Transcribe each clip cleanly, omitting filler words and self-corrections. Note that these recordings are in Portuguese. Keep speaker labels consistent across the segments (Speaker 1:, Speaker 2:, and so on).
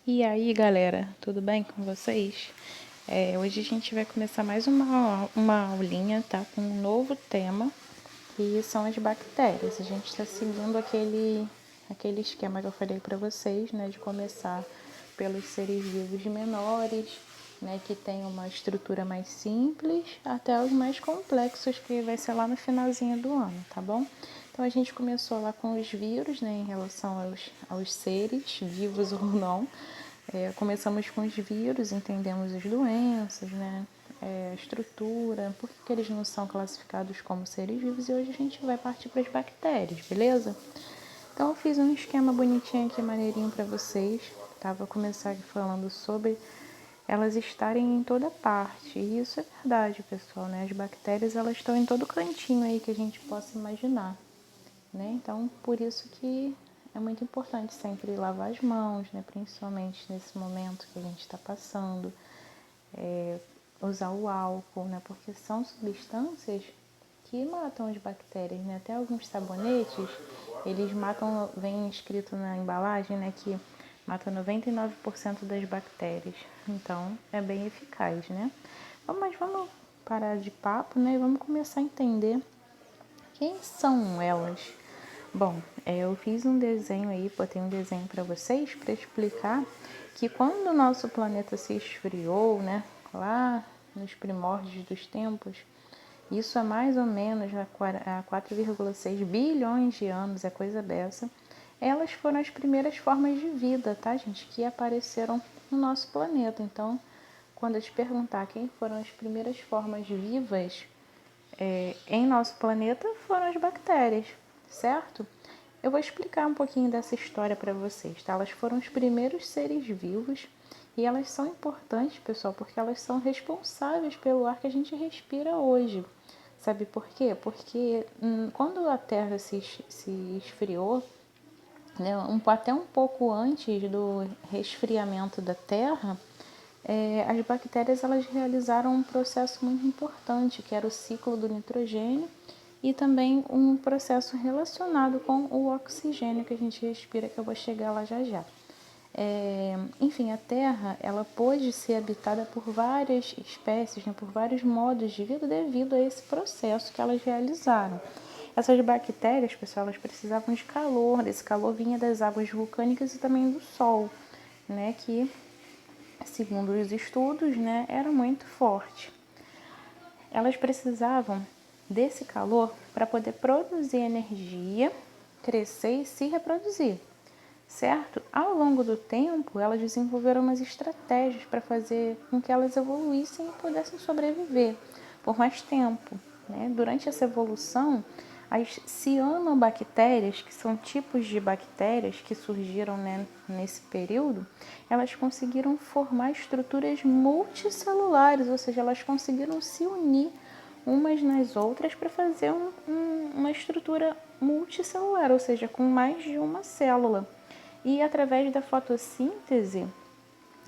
Speaker 1: E aí, galera, tudo bem com vocês? Hoje a gente vai começar mais uma aulinha, tá? Com um novo tema, que são as bactérias. A gente está seguindo aquele esquema que eu falei para vocês, né? De começar pelos seres vivos menores, né? Que tem uma estrutura mais simples, até os mais complexos, que vai ser lá no finalzinho do ano, tá bom? Então a gente começou lá com os vírus, né? Em relação aos seres, vivos ou não. Começamos com os vírus, entendemos as doenças, né? A estrutura, por que eles não são classificados como seres vivos, e hoje a gente vai partir para as bactérias, beleza? Então eu fiz um esquema bonitinho aqui, maneirinho para vocês, tá? Vou começar aqui falando sobre elas estarem em toda parte, e isso é verdade, pessoal, né? As bactérias, elas estão em todo cantinho aí que a gente possa imaginar, né? Então, por isso que é muito importante sempre lavar as mãos, né? Principalmente nesse momento que a gente está passando, usar o álcool, né? Porque são substâncias que matam as bactérias, né? Até alguns sabonetes, eles matam, vem escrito na embalagem, né? Que mata 99% das bactérias. Então, é bem eficaz, né? Mas vamos parar de papo, né? E vamos começar a entender quem são elas. Bom, eu fiz um desenho aí, botei um desenho para vocês para explicar que quando o nosso planeta se esfriou, né, lá nos primórdios dos tempos, isso há mais ou menos há 4,6 bilhões de anos, é coisa dessa, elas foram as primeiras formas de vida, tá, gente, que apareceram no nosso planeta. Então, quando eu te perguntar quem foram as primeiras formas vivas em nosso planeta, foram as bactérias, certo? Eu vou explicar um pouquinho dessa história para vocês, tá? Elas foram os primeiros seres vivos e elas são importantes, pessoal, porque elas são responsáveis pelo ar que a gente respira hoje. Sabe por quê? Porque quando a Terra se esfriou, né, até um pouco antes do resfriamento da Terra, as bactérias elas realizaram um processo muito importante, que era o ciclo do nitrogênio, e também um processo relacionado com o oxigênio que a gente respira, que eu vou chegar lá já já. Enfim, a Terra ela pôde ser habitada por várias espécies, né, por vários modos de vida devido a esse processo que elas realizaram. Essas bactérias, pessoal, elas precisavam de calor, esse calor vinha das águas vulcânicas e também do Sol, né, que segundo os estudos, né, era muito forte. Elas precisavam desse calor para poder produzir energia, crescer e se reproduzir, certo? Ao longo do tempo, elas desenvolveram umas estratégias para fazer com que elas evoluíssem e pudessem sobreviver por mais tempo, né? Durante essa evolução, as cianobactérias, que são tipos de bactérias que surgiram, né, nesse período, elas conseguiram formar estruturas multicelulares, ou seja, elas conseguiram se unir umas nas outras para fazer uma estrutura multicelular, ou seja, com mais de uma célula. E através da fotossíntese,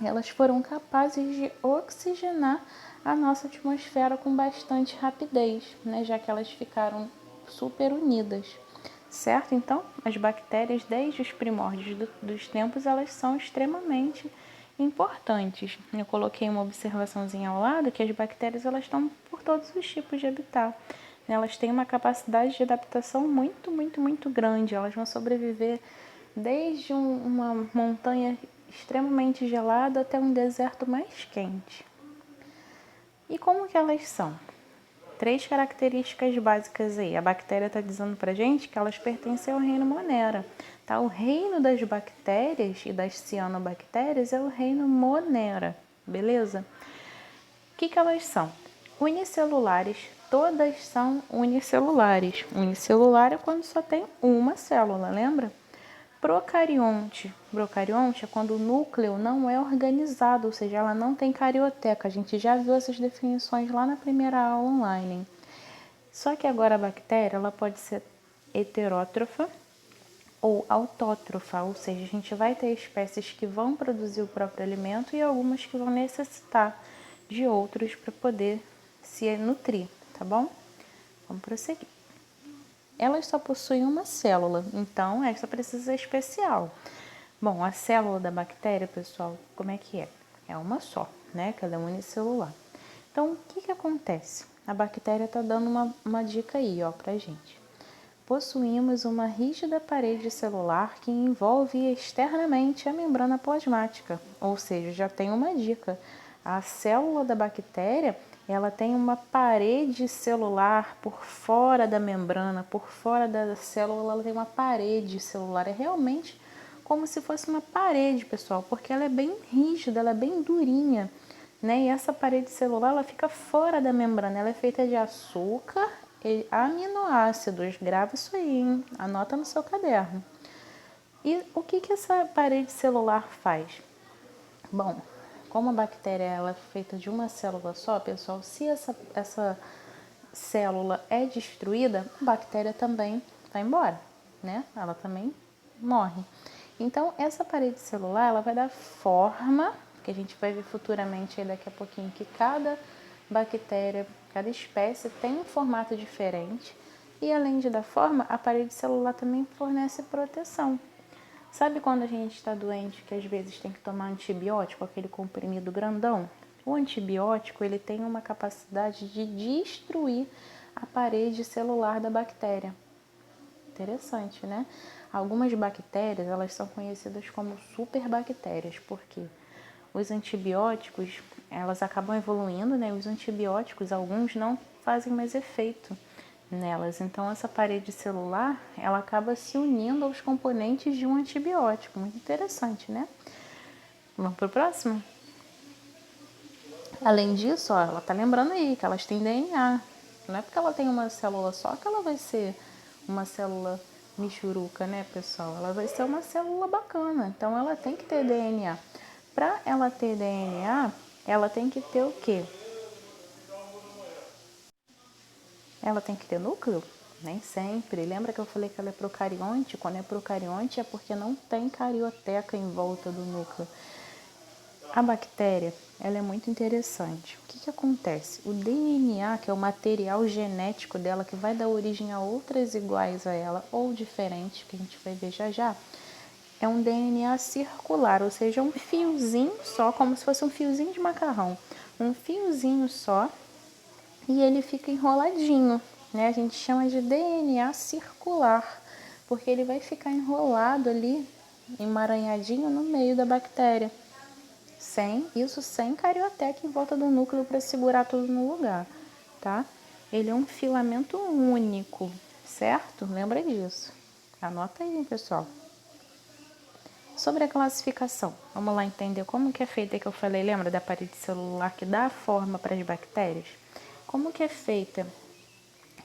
Speaker 1: elas foram capazes de oxigenar a nossa atmosfera com bastante rapidez, né, já que elas ficaram super unidas, certo? Então, as bactérias, desde os primórdios dos tempos, elas são extremamente importantes. Eu coloquei uma observaçãozinha ao lado que as bactérias elas estão por todos os tipos de habitat. Elas têm uma capacidade de adaptação muito, muito, muito grande. Elas vão sobreviver desde uma montanha extremamente gelada até um deserto mais quente. E como que elas são? 3 características básicas aí. A bactéria está dizendo pra gente que elas pertencem ao reino Monera. Tá? O reino das bactérias e das cianobactérias é o reino Monera, beleza? O que elas são? Unicelulares. Todas são unicelulares. Unicelular é quando só tem uma célula, lembra? Procarionte. Procarionte é quando o núcleo não é organizado, ou seja, ela não tem carioteca. A gente já viu essas definições lá na primeira aula online. Só que agora a bactéria ela pode ser heterótrofa ou autótrofa, ou seja, a gente vai ter espécies que vão produzir o próprio alimento e algumas que vão necessitar de outros para poder se nutrir, tá bom? Vamos prosseguir. Elas só possuem uma célula, então essa precisa ser especial. Bom, a célula da bactéria, pessoal, como é que é? É uma só, né? Que ela é unicelular. Então, o que acontece? A bactéria está dando uma dica aí, ó, pra gente. Possuímos uma rígida parede celular que envolve externamente a membrana plasmática, ou seja, já tem uma dica. A célula da bactéria, ela tem uma parede celular por fora da membrana, por fora da célula, ela tem uma parede celular. É realmente como se fosse uma parede, pessoal, porque ela é bem rígida, ela é bem durinha, né? E essa parede celular, ela fica fora da membrana, ela é feita de açúcar e aminoácidos. Grava isso aí, hein? Anota no seu caderno. E o que essa parede celular faz? Bom, como a bactéria ela é feita de uma célula só, pessoal, se essa célula é destruída, a bactéria também vai embora, né? Ela também morre. Então, essa parede celular, ela vai dar forma, que a gente vai ver futuramente aí daqui a pouquinho, que cada bactéria, cada espécie tem um formato diferente. E além de dar forma, a parede celular também fornece proteção. Sabe quando a gente está doente, que às vezes tem que tomar antibiótico, aquele comprimido grandão? O antibiótico, ele tem uma capacidade de destruir a parede celular da bactéria. Interessante, né? Algumas bactérias, elas são conhecidas como superbactérias, porque os antibióticos, elas acabam evoluindo, né? Os antibióticos, alguns não fazem mais efeito nelas. Então, essa parede celular, ela acaba se unindo aos componentes de um antibiótico. Muito interessante, né? Vamos pro próximo? Além disso, ó, ela tá lembrando aí que elas têm DNA. Não é porque ela tem uma célula só que ela vai ser uma célula michuruca, né, pessoal? Ela vai ser uma célula bacana. Então, ela tem que ter DNA. Para ela ter DNA, ela tem que ter o quê? Ela tem que ter núcleo? Nem sempre. Lembra que eu falei que ela é procarionte? Quando é procarionte é porque não tem carioteca em volta do núcleo. A bactéria, ela é muito interessante. O que acontece? O DNA, que é o material genético dela, que vai dar origem a outras iguais a ela ou diferentes, que a gente vai ver já já, é um DNA circular, ou seja, um fiozinho só, como se fosse um fiozinho de macarrão. Um fiozinho só e ele fica enroladinho, né? A gente chama de DNA circular, porque ele vai ficar enrolado ali, emaranhadinho no meio da bactéria. Sem carioteca em volta do núcleo para segurar tudo no lugar, tá? Ele é um filamento único, certo? Lembra disso. Anota aí, pessoal. Sobre a classificação, vamos lá entender como que é feita, que eu falei, lembra da parede celular que dá forma para as bactérias? Como que é feita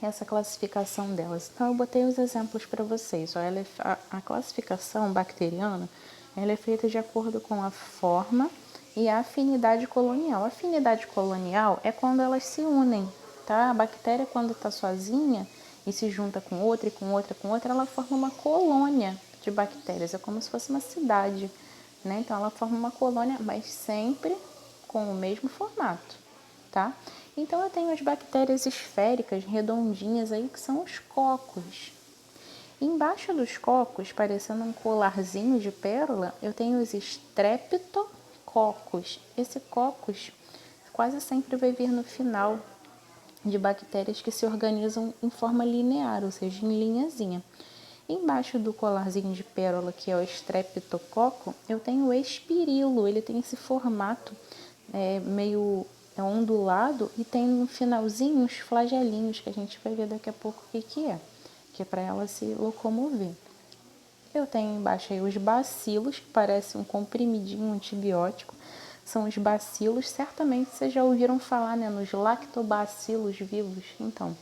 Speaker 1: essa classificação delas? Então, eu botei os exemplos para vocês. Ó, a classificação bacteriana, ela é feita de acordo com a forma e a afinidade colonial. A afinidade colonial é quando elas se unem, tá? A bactéria, quando está sozinha e se junta com outra, e com outra, com outra, ela forma uma colônia de bactérias. É como se fosse uma cidade, né? Então, ela forma uma colônia, mas sempre com o mesmo formato, tá? Então, eu tenho as bactérias esféricas, redondinhas aí, que são os cocos. Embaixo dos cocos, parecendo um colarzinho de pérola, eu tenho os estreptococos. Esse cocos quase sempre vai vir no final de bactérias que se organizam em forma linear, ou seja, em linhazinha. Embaixo do colarzinho de pérola, que é o estreptococo, eu tenho o espirilo. Ele tem esse formato meio ondulado e tem no finalzinho os flagelinhos, que a gente vai ver daqui a pouco o que é para ela se locomover. Eu tenho embaixo aí os bacilos, que parece um comprimidinho antibiótico. São os bacilos, certamente vocês já ouviram falar, né, nos lactobacilos vivos. Então,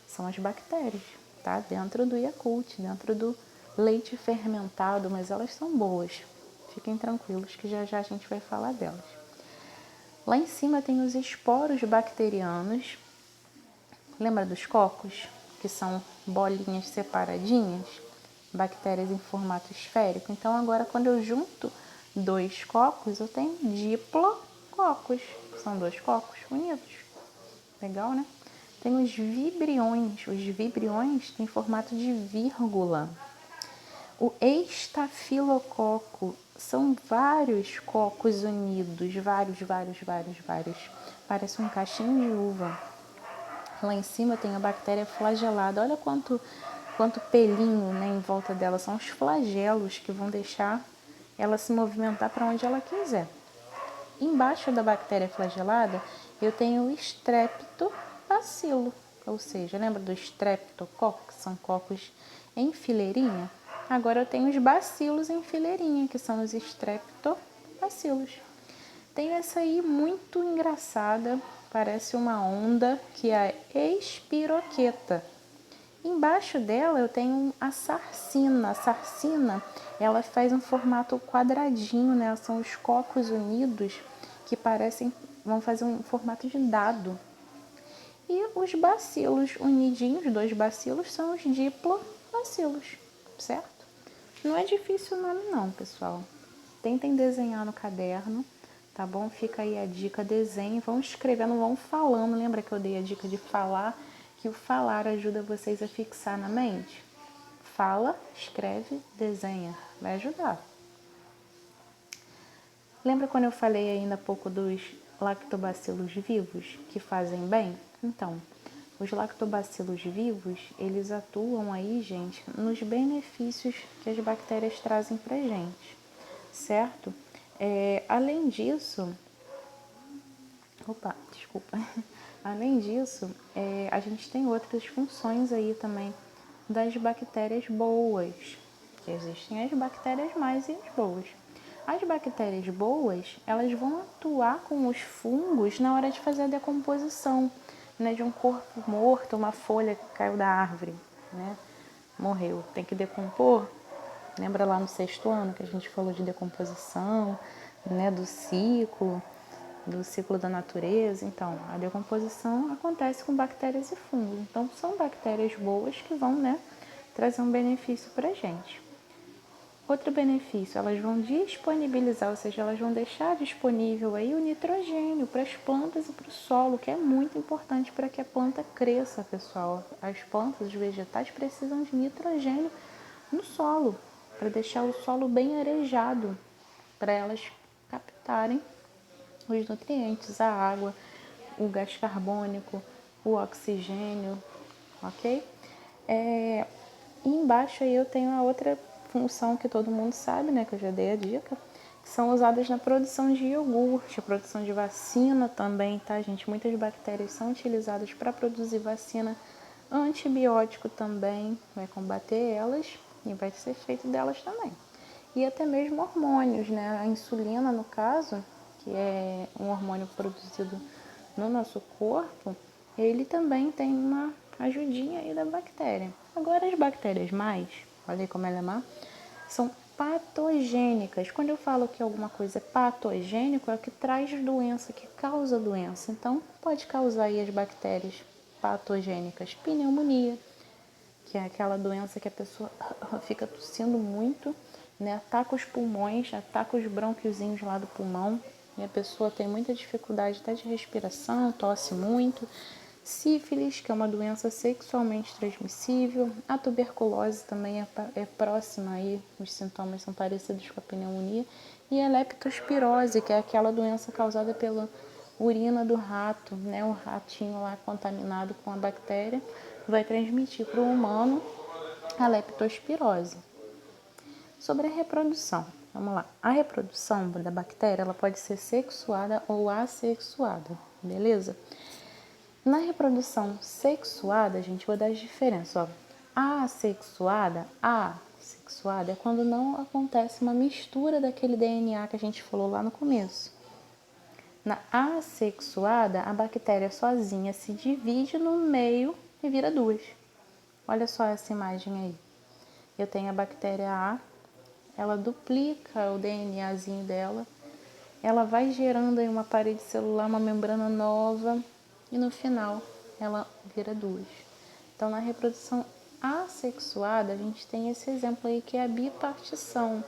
Speaker 1: são as bactérias, tá? Dentro do Yakult, dentro do leite fermentado, mas elas são boas. Fiquem tranquilos que já já a gente vai falar delas. Lá em cima tem os esporos bacterianos. Lembra dos cocos? Que são bolinhas separadinhas? Bactérias em formato esférico. Então, agora, quando eu junto dois cocos, eu tenho diplococos. São dois cocos unidos. Legal, né? Tem os vibriões. Os vibriões têm formato de vírgula. O estafilococo são vários cocos unidos, vários. Parece um cachinho de uva. Lá em cima tem a bactéria flagelada. Olha quanto pelinho, né, em volta dela. São os flagelos que vão deixar ela se movimentar para onde ela quiser. Embaixo da bactéria flagelada, eu tenho o streptobacilo. Ou seja, lembra do streptococcus, que são cocos em fileirinha? Agora eu tenho os bacilos em fileirinha, que são os streptobacilos. Tenho essa aí muito engraçada, parece uma onda, que é a espiroqueta. Embaixo dela eu tenho a sarcina. A sarcina, ela faz um formato quadradinho, né? São os cocos unidos que vão fazer um formato de dado. E os bacilos unidinhos, 2 bacilos, são os diplobacilos, certo? Não é difícil o nome não, pessoal. Tentem desenhar no caderno, tá bom? Fica aí a dica, desenhem, vão escrevendo, vão falando. Lembra que eu dei a dica de falar? Que o falar ajuda vocês a fixar na mente. Fala, escreve, desenha. Vai ajudar. Lembra quando eu falei ainda há pouco dos lactobacilos vivos que fazem bem? Então, os lactobacilos vivos, eles atuam aí, gente, nos benefícios que as bactérias trazem pra gente, certo? Além disso, além disso, a gente tem outras funções aí também das bactérias boas, que existem as bactérias más e as boas. As bactérias boas, elas vão atuar com os fungos na hora de fazer a decomposição, né, de um corpo morto, uma folha que caiu da árvore, né, morreu, tem que decompor. Lembra lá no 6º ano que a gente falou de decomposição, né, do ciclo da natureza? Então, a decomposição acontece com bactérias e fungos. Então, são bactérias boas que vão, né, trazer um benefício para a gente. Outro benefício, elas vão disponibilizar, ou seja, elas vão deixar disponível aí o nitrogênio para as plantas e para o solo, que é muito importante para que a planta cresça, pessoal. As plantas, os vegetais precisam de nitrogênio no solo, para deixar o solo bem arejado, para elas captarem os nutrientes, a água, o gás carbônico, o oxigênio, ok? E embaixo aí eu tenho a outra função que todo mundo sabe, né, que eu já dei a dica, que são usadas na produção de iogurte, a produção de vacina também, tá, gente? Muitas bactérias são utilizadas para produzir vacina, antibiótico também vai combater elas e vai ser feito delas também. E até mesmo hormônios, né? A insulina, no caso, que é um hormônio produzido no nosso corpo, ele também tem uma ajudinha aí da bactéria. Agora, as bactérias mais, olha aí como ela é má, são patogênicas. Quando eu falo que alguma coisa é patogênico, é o que traz doença, que causa doença. Então, pode causar aí as bactérias patogênicas, pneumonia, que é aquela doença que a pessoa fica tossindo muito, né? Ataca os pulmões, ataca os brônquiozinhos lá do pulmão, e a pessoa tem muita dificuldade até de respiração, tosse muito. Sífilis, que é uma doença sexualmente transmissível. A tuberculose também é próxima aí, os sintomas são parecidos com a pneumonia. E a leptospirose, que é aquela doença causada pela urina do rato, né? O ratinho lá contaminado com a bactéria vai transmitir para o humano a leptospirose. Sobre a reprodução, vamos lá. A reprodução da bactéria, ela pode ser sexuada ou assexuada, beleza? Na reprodução sexuada, gente, vou dar as diferenças, ó. Assexuada é quando não acontece uma mistura daquele DNA que a gente falou lá no começo. Na assexuada, a bactéria sozinha se divide no meio e vira 2. Olha só essa imagem aí. Eu tenho a bactéria A, ela duplica o DNAzinho dela, ela vai gerando aí uma parede celular, uma membrana nova, e no final ela vira 2. Então, na reprodução assexuada, a gente tem esse exemplo aí que é a bipartição.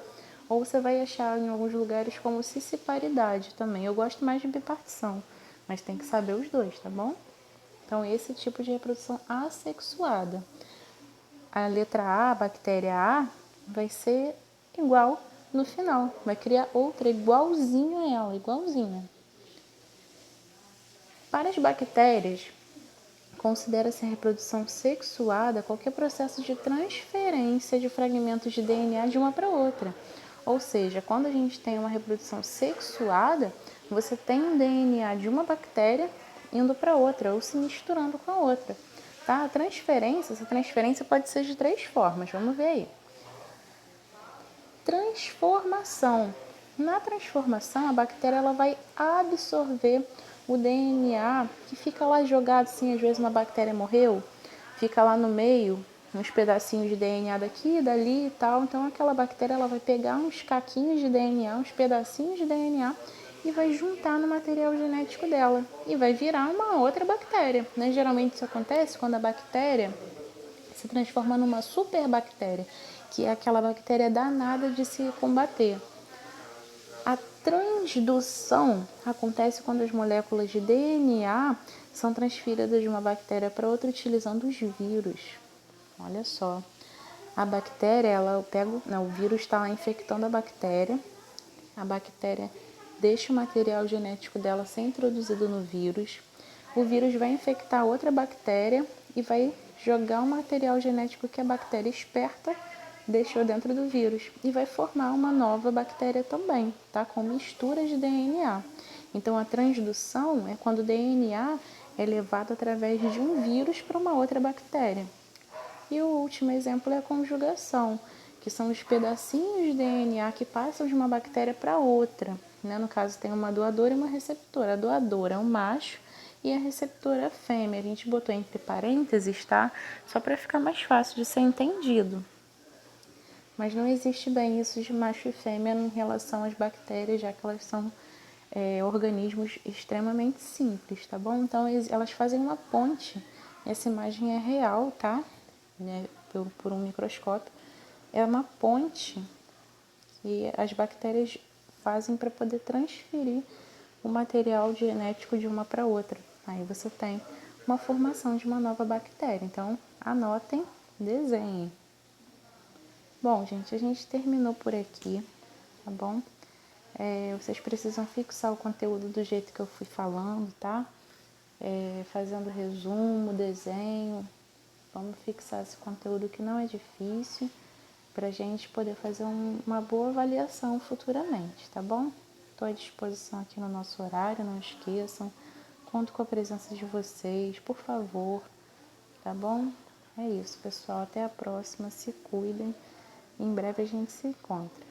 Speaker 1: Ou você vai achar em alguns lugares como cisparidade também. Eu gosto mais de bipartição, mas tem que saber os dois, tá bom? Então, esse tipo de reprodução assexuada. A letra A, a bactéria A, vai ser igual no final. Vai criar outra igualzinho a ela, igualzinha. Para as bactérias, considera-se a reprodução sexuada qualquer processo de transferência de fragmentos de DNA de uma para outra. Ou seja, quando a gente tem uma reprodução sexuada, você tem um DNA de uma bactéria indo para outra ou se misturando com a outra. Tá? Essa transferência pode ser de 3 formas, vamos ver aí. Transformação. Na transformação, a bactéria ela vai absorver o DNA que fica lá jogado, assim, às vezes uma bactéria morreu, fica lá no meio, uns pedacinhos de DNA daqui, dali e tal. Então aquela bactéria ela vai pegar uns caquinhos de DNA, uns pedacinhos de DNA e vai juntar no material genético dela e vai virar uma outra bactéria, né? Geralmente isso acontece quando a bactéria se transforma numa superbactéria, que é aquela bactéria danada de se combater. A transdução acontece quando as moléculas de DNA são transferidas de uma bactéria para outra utilizando os vírus. Olha só, a bactéria, o vírus está lá infectando a bactéria deixa o material genético dela ser introduzido no vírus, o vírus vai infectar outra bactéria e vai jogar o material genético que a bactéria esperta deixou dentro do vírus e vai formar uma nova bactéria também, tá? Com mistura de DNA. Então a transdução é quando o DNA é levado através de um vírus para uma outra bactéria. E o último exemplo é a conjugação, que são os pedacinhos de DNA que passam de uma bactéria para outra. Né? No caso, tem uma doadora e uma receptora. A doadora é o macho e a receptora é a fêmea. A gente botou entre parênteses, tá? Só para ficar mais fácil de ser entendido. Mas não existe bem isso de macho e fêmea em relação às bactérias, já que elas são organismos extremamente simples, tá bom? Então, elas fazem uma ponte. Essa imagem é real, tá? Né? Por um microscópio. É uma ponte que as bactérias fazem para poder transferir o material genético de uma para outra. Aí você tem uma formação de uma nova bactéria. Então, anotem, desenhem. Bom, gente, a gente terminou por aqui, tá bom? Vocês precisam fixar o conteúdo do jeito que eu fui falando, tá? Fazendo resumo, desenho. Vamos fixar esse conteúdo que não é difícil, para a gente poder fazer uma boa avaliação futuramente, tá bom? Estou à disposição aqui no nosso horário, não esqueçam. Conto com a presença de vocês, por favor, tá bom? É isso, pessoal. Até a próxima. Se cuidem. Em breve a gente se encontra.